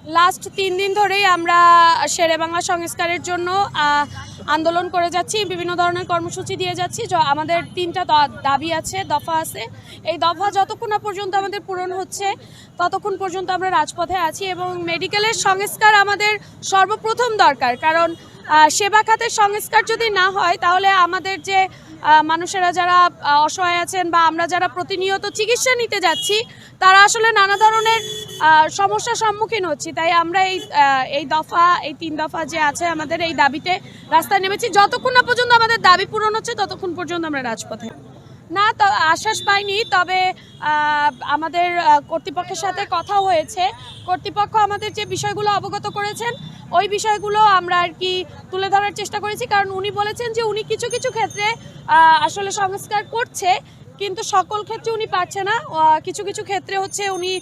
Last 3 দিন ধরেই আমরা শেরে বাংলা সংস্কারের জন্য আন্দোলন করে যাচ্ছি, বিভিন্ন ধরনের কর্মসূচি দিয়ে যাচ্ছি। আমাদের 3টা দাবি আছে, দফা আছে। এই দফা যতক্ষণ না পর্যন্ত আমাদের পূরণ হচ্ছে ততক্ষণ পর্যন্ত আমরা রাজপথে আছি। এবং মেডিকেলের সংস্কার আমাদের সর্বপ্রথম দরকার, কারণ সেবা খাতের সংস্কার যদি না হয় তাহলে আমাদের যে মানুষেরা যারা অসহায় আছেন বা আমরা যারা প্রতিনিয়ত চিকিৎসা নিতে যাচ্ছি তারা আসলে নানা ধরনের সমস্যার সম্মুখীন হচ্ছি। তাই আমরা এই দফা, এই 3 দফা যে আছে আমাদের, এই দাবিতে রাস্তায় নেমেছি। যতক্ষণ না পর্যন্ত আমাদের দাবি পূরণ হচ্ছে ততক্ষণ পর্যন্ত আমরা রাজপথে না। আশ্বাস পাইনি, তবে আমাদের কর্তৃপক্ষের সাথে কথা হয়েছে। কর্তৃপক্ষ আমাদের যে বিষয়গুলো অবগত করেছেন ওই বিষয়গুলো আমরা আর কি তুলে ধরার চেষ্টা করেছি, কারণ উনি বলেছেন যে উনি কিছু কিছু ক্ষেত্রে আসলে সংস্কার করছে, কিন্তু সকল ক্ষেত্রে উনি পারছে না। কিছু কিছু ক্ষেত্রে হচ্ছে উনি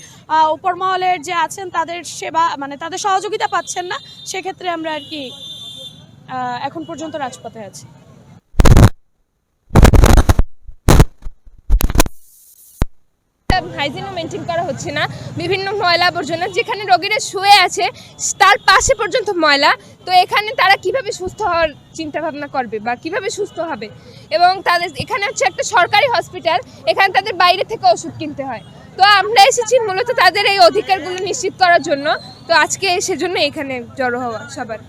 উপর মহলের যে আছেন তাদের সেবা, মানে তাদের সহযোগিতা পাচ্ছেন না। সেক্ষেত্রে আমরা আর কি এখন পর্যন্ত রাজপথে আছি। হাইজিনও মেনটেন করা হচ্ছে না, বিভিন্ন ময়লা আবর্জনা, যেখানে রোগীরা শুয়ে আছে তার পাশে পর্যন্ত ময়লা। তো এখানে তারা কিভাবে সুস্থ হওয়ার চিন্তা ভাবনা করবে বা কিভাবে সুস্থ হবে? এবং তাদের এখানে হচ্ছে একটা সরকারি হসপিটাল, এখানে তাদের বাইরে থেকে ওষুধ কিনতে হয়। তো আমরা এসেছি মূলত তাদের এই অধিকারগুলো নিশ্চিত করার জন্য। তো আজকে সেজন্য এখানে জড়ো হওয়া সবার।